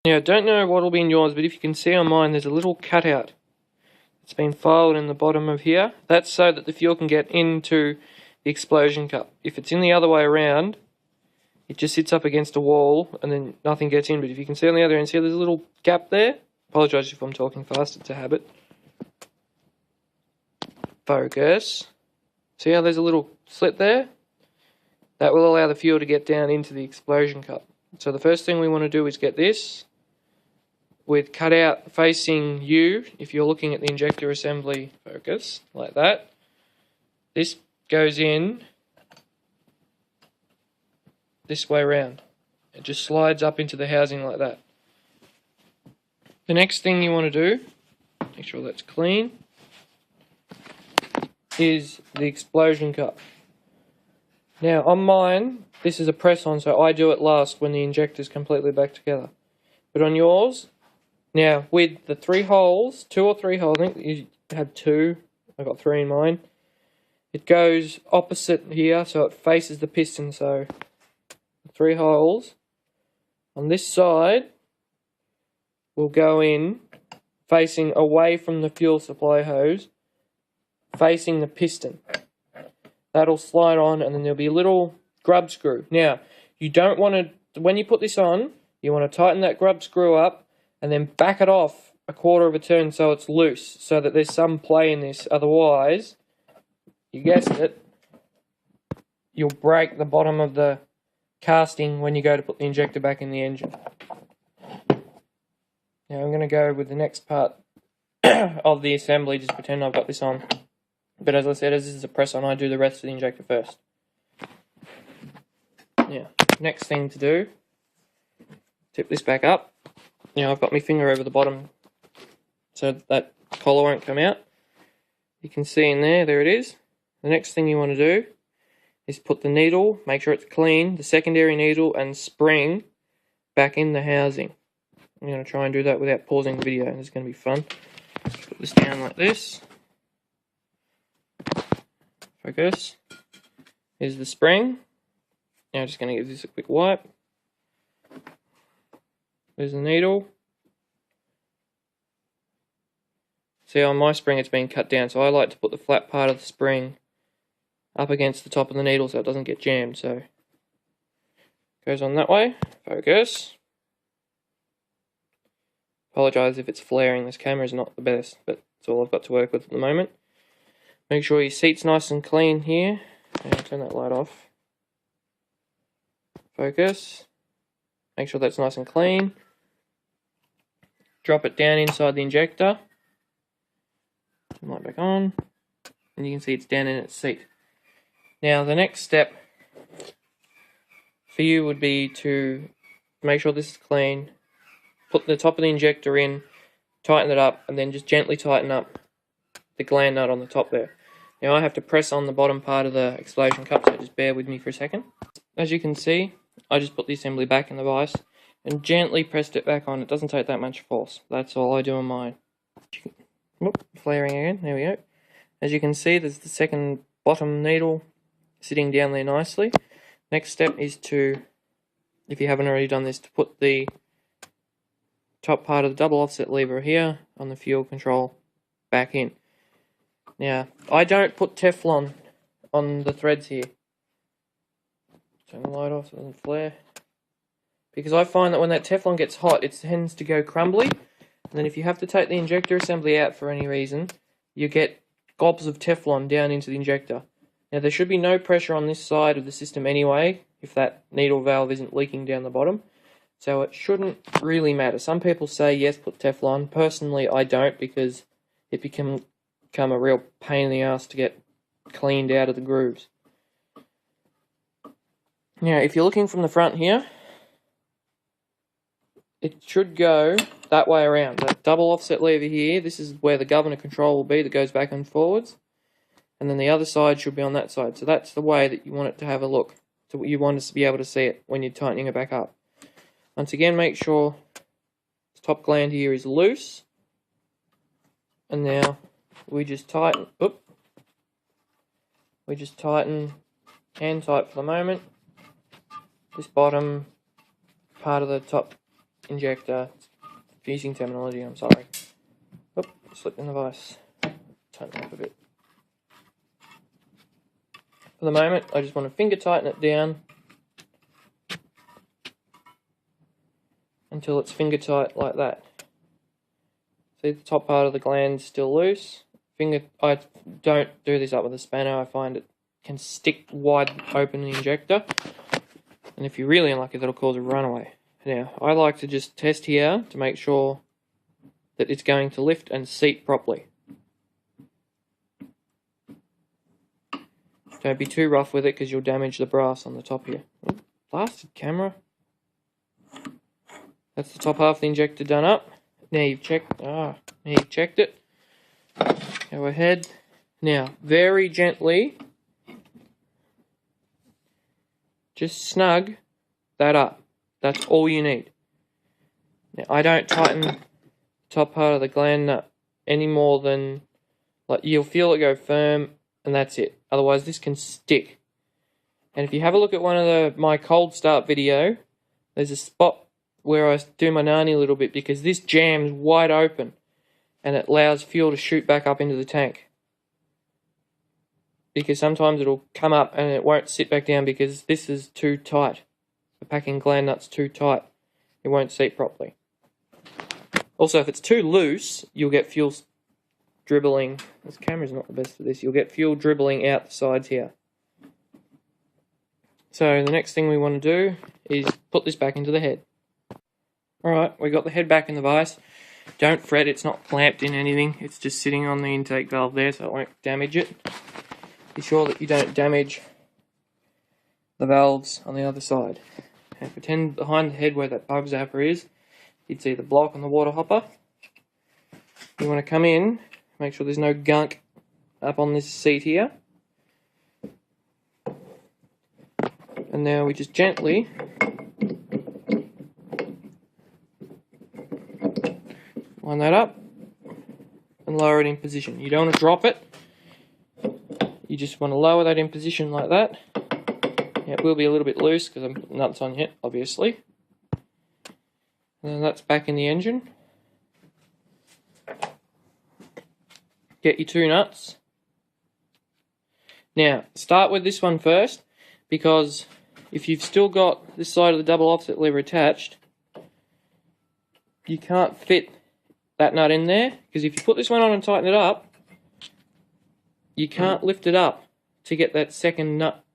Now, I don't know what will be in yours, but if you can see on mine, there's a little cutout. It's been filed in the bottom of here. That's so that the fuel can get into the explosion cup. If it's in the other way around, it just sits up against a wall and then nothing gets in. But if you can see on the other end, see there's a little gap there? Apologise if I'm talking fast, it's a habit. Focus. See how there's a little slit there? That will allow the fuel to get down into the explosion cup. So the first thing we want to do is get this with cutout facing you. If you're looking at the injector assembly, focus, like that. This goes in this way around. It just slides up into the housing like that. The next thing you want to do, make sure that's clean, is the explosion cup. Now on mine, this is a press on, so I do it last when the injector's completely back together. But on yours, now with the 3 holes, 2 or 3 holes, I think you had 2, I got 3 in mine. It goes opposite here, so it faces the piston, so 3 holes on this side will go in facing away from the fuel supply hose, facing the piston. That'll slide on, and then there'll be a little grub screw. Now, you don't want to, when you put this on, you want to tighten that grub screw up and then back it off a quarter of a turn so it's loose, so that there's some play in this. Otherwise, you guessed it, you'll break the bottom of the casting when you go to put the injector back in the engine. Now I'm going to go with the next part of the assembly, just pretend I've got this on. But as I said, as this is a press on, I do the rest of the injector first. Now, next thing to do, tip this back up. Now I've got my finger over the bottom so that collar won't come out. You can see in there it is. The next thing you want to do is put the needle, make sure it's clean, the secondary needle and spring back in the housing. I'm going to try and do that without pausing the video. This is going to be fun. Put this down like this. Focus. Here's the spring. Now I'm just going to give this a quick wipe. There's the needle. See, on my spring it's been cut down, so I like to put the flat part of the spring up against the top of the needle so it doesn't get jammed. So it goes on that way. Focus. Apologise if it's flaring, this camera is not the best, but it's all I've got to work with at the moment. Make sure your seat's nice and clean here. And turn that light off. Focus. Make sure that's nice and clean. Drop it down inside the injector. Turn the light back on. And you can see it's down in its seat. Now the next step for you would be to make sure this is clean. Put the top of the injector in, tighten it up, and then just gently tighten up the gland nut on the top there. Now I have to press on the bottom part of the explosion cup, so just bear with me for a second. As you can see, I just put the assembly back in the vise and gently pressed it back on. It doesn't take that much force. That's all I do on mine. Whoop, flaring again, there we go. As you can see, there's the second bottom needle sitting down there nicely. Next step is to, if you haven't already done this, to put the top part of the double offset lever here on the fuel control back in. Now, I don't put Teflon on the threads here. Turn the light off so it doesn't flare. Because I find that when that Teflon gets hot, it tends to go crumbly. And then if you have to take the injector assembly out for any reason, you get gobs of Teflon down into the injector. Now, there should be no pressure on this side of the system anyway, if that needle valve isn't leaking down the bottom. So it shouldn't really matter. Some people say, yes, put Teflon. Personally, I don't, because it become a real pain in the ass to get cleaned out of the grooves. Now, if you're looking from the front here, it should go that way around. That double offset lever here, this is where the governor control will be that goes back and forwards. And then the other side should be on that side. So that's the way that you want it to have a look. So you want us to be able to see it when you're tightening it back up. Once again, make sure the top gland here is loose. And now we just tighten, hand tight for the moment, this bottom part of the top injector. confusing terminology, I'm sorry. Oop, slipped in the vise. Tighten it up a bit. For the moment, I just want to finger tighten it down until it's finger tight like that. See, the top part of the gland's still loose. I don't do this up with a spanner. I find it can stick wide open the injector, and if you're really unlucky, that'll cause a runaway. Now, I like to just test here to make sure that it's going to lift and seat properly. Don't be too rough with it because you'll damage the brass on the top here. Oh, blasted camera. That's the top half of the injector done up. Now you've checked. Now you've checked it. Go ahead. Now, very gently, just snug that up. That's all you need. Now, I don't tighten the top part of the gland nut any more than, like, you'll feel it go firm, and that's it. Otherwise, this can stick. And if you have a look at one of my cold start video, there's a spot where I do my nani a little bit because this jams wide open and it allows fuel to shoot back up into the tank. Because sometimes it'll come up and it won't sit back down because this is too tight. The packing gland nut's too tight. It won't seat properly. Also, if it's too loose, you'll get fuel dribbling. This camera's not the best for this. You'll get fuel dribbling out the sides here. So the next thing we want to do is put this back into the head. Alright, we got the head back in the vise. Don't fret, it's not clamped in anything. It's just sitting on the intake valve there, so it won't damage it. Be sure that you don't damage the valves on the other side. And pretend behind the head where that bug zapper is, you'd see the block on the water hopper. You want to come in, make sure there's no gunk up on this seat here. And now we just gently line that up and lower it in position. You don't want to drop it. You just want to lower that in position like that. Yeah, it will be a little bit loose because I'm putting nuts on yet, obviously. And then that's back in the engine. Get your two nuts. Now, start with this one first, because if you've still got this side of the double offset lever attached, you can't fit that nut in there, because if you put this one on and tighten it up, you can't lift it up to get that second nut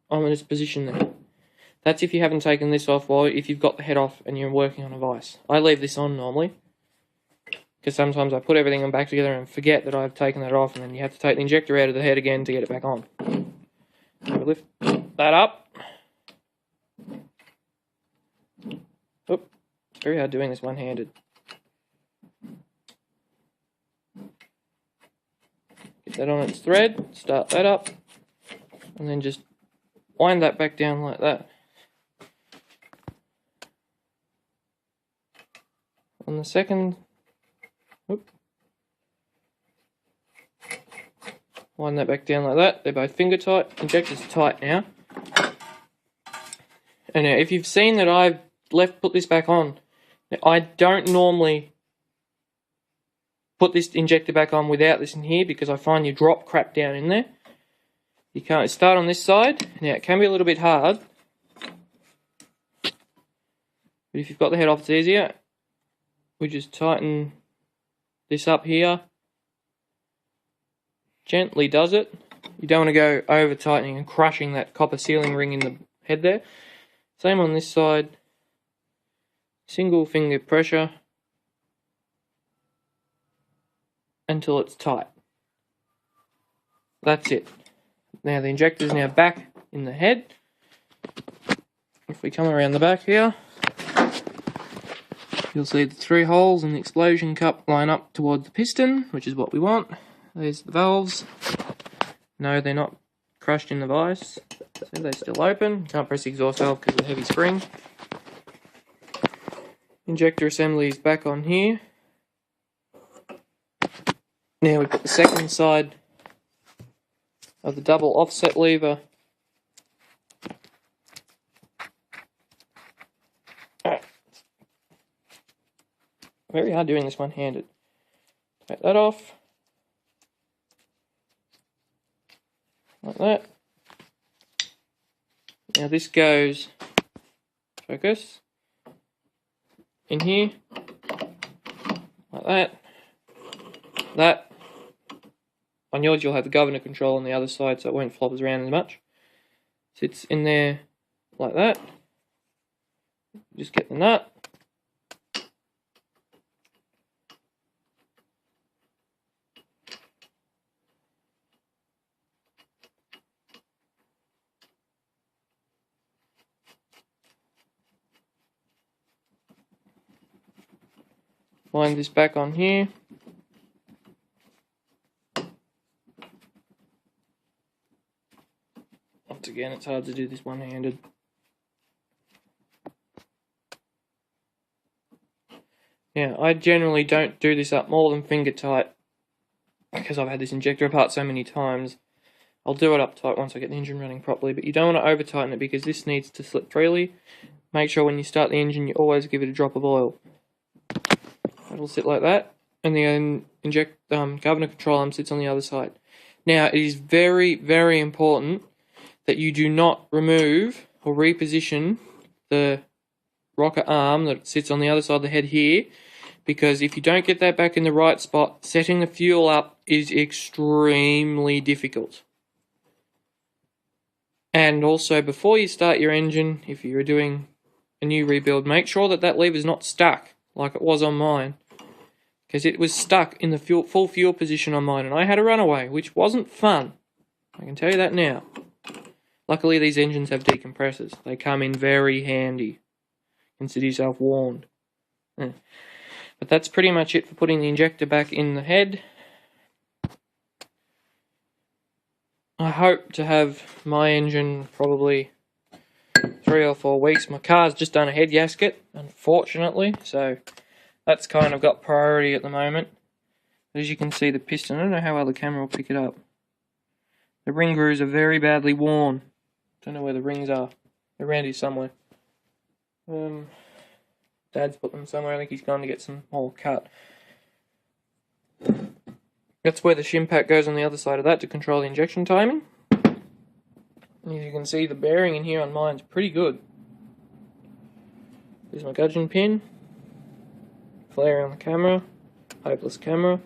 on its position there. That's if you haven't taken this off, or if you've got the head off and you're working on a vise. I leave this on normally, because sometimes I put everything back together and forget that I've taken that off, and then you have to take the injector out of the head again to get it back on. So lift that up. Oop, it's very hard doing this one-handed. Get that on its thread, start that up, and then just wind that back down like that. On the second, wind that back down like that. They're both finger tight. Injector's tight now. And now, if you've seen that I've put this back on, now, I don't normally put this injector back on without this in here because I find you drop crap down in there. You can't start on this side. Now, it can be a little bit hard, but if you've got the head off, it's easier. We just tighten this up here. Gently does it. You don't want to go over tightening and crushing that copper sealing ring in the head there. Same on this side. Single finger pressure until it's tight. That's it. Now the injector is now back in the head. If we come around the back here, you'll see the 3 holes in the explosion cup line up towards the piston, which is what we want. There's the valves. No, they're not crushed in the vise. So they're still open. Can't press the exhaust valve because of the heavy spring. Injector assembly is back on here. Now we put the second side of the double offset lever very hard doing this one-handed. Take that off. Like that. Now this goes, focus, in here, like that. That. On yours you'll have the governor control on the other side so it won't flop around as much. Sits in there like that. Just get the nut. Wind this back on here. Once again, it's hard to do this one-handed. Yeah, I generally don't do this up more than finger tight because I've had this injector apart so many times. I'll do it up tight once I get the engine running properly, but you don't want to over tighten it because this needs to slip freely. Make sure when you start the engine you always give it a drop of oil. It'll sit like that, and the governor control arm sits on the other side. Now, it is very, very important that you do not remove or reposition the rocker arm that sits on the other side of the head here, because if you don't get that back in the right spot, setting the fuel up is extremely difficult. And also, before you start your engine, if you're doing a new rebuild, make sure that that lever is not stuck like it was on mine, because it was stuck in the full fuel position on mine, and I had a runaway, which wasn't fun. I can tell you that now. Luckily, these engines have decompressors. They come in very handy. Consider yourself warned. But that's pretty much it for putting the injector back in the head. I hope to have my engine probably 3 or 4 weeks. My car's just done a head gasket, unfortunately, so that's kind of got priority at the moment. As you can see, the piston, I don't know how well the camera will pick it up. The ring grooves are very badly worn. Don't know where the rings are. They're around here somewhere. Dad's put them somewhere. I think he's gone to get some more cut. That's where the shim pack goes on the other side of that to control the injection timing. And as you can see, the bearing in here on mine's pretty good. There's my gudgeon pin. Flare on the camera. Hopeless camera.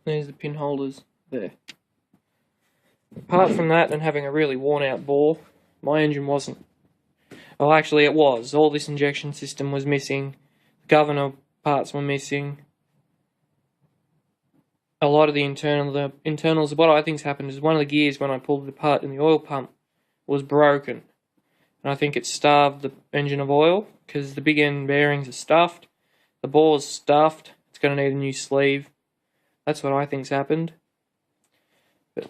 There's the pin holders there. Apart from that and having a really worn out bore, my engine wasn't. Well, actually it was. All this injection system was missing. The governor parts were missing. A lot of the internals, what I think's happened is one of the gears when I pulled it apart in the oil pump was broken. And I think it starved the engine of oil because the big end bearings are stuffed. The bore's stuffed. It's going to need a new sleeve. That's what I think's happened. But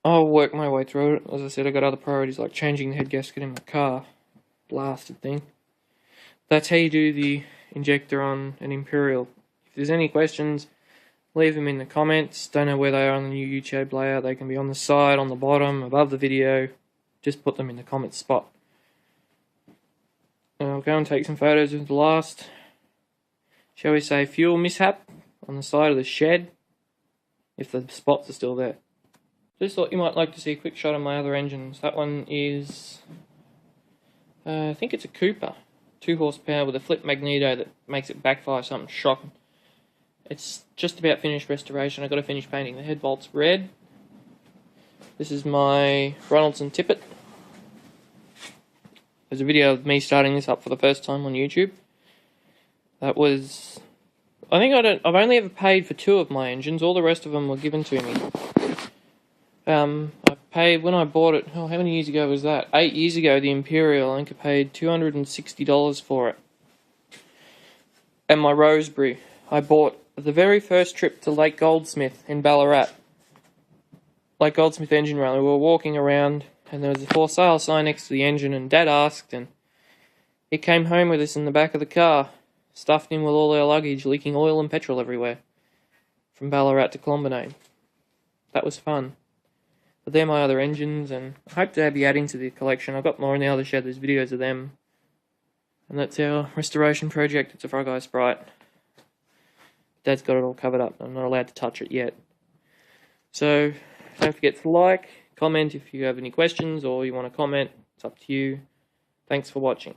I'll work my way through it. As I said, I've got other priorities like changing the head gasket in my car. Blasted thing. That's how you do the injector on an Imperial. If there's any questions, leave them in the comments. Don't know where they are on the new YouTube layout. They can be on the side, on the bottom, above the video. Just put them in the comments spot. And I'll go and take some photos of the last, shall we say, fuel mishap on the side of the shed, if the spots are still there. Just thought you might like to see a quick shot of my other engines. That one is, I think it's a Cooper, 2 horsepower with a flip magneto that makes it backfire something shocking. It's just about finished restoration. I've got to finish painting the head bolts red. This is my Ronaldson Tippet. There's a video of me starting this up for the first time on YouTube. That was, I think I've only ever paid for 2 of my engines. All the rest of them were given to me. I paid, when I bought it, how many years ago was that? 8 years ago, the Imperial, I think I paid $260 for it. And my Rosebery, I bought the very first trip to Lake Goldsmith in Ballarat. Lake Goldsmith engine run. We were walking around and there was a for sale sign next to the engine, and Dad asked, and he came home with us in the back of the car, stuffed in with all our luggage, leaking oil and petrol everywhere, from Ballarat to Clonbinane. That was fun. But they're my other engines, and I hope to be adding to the collection. I've got more in the other shed. There's videos of them. And that's our restoration project. It's a frog eye sprite. Dad's got it all covered up. I'm not allowed to touch it yet. So don't forget to like, comment if you have any questions or you want to comment. It's up to you. Thanks for watching.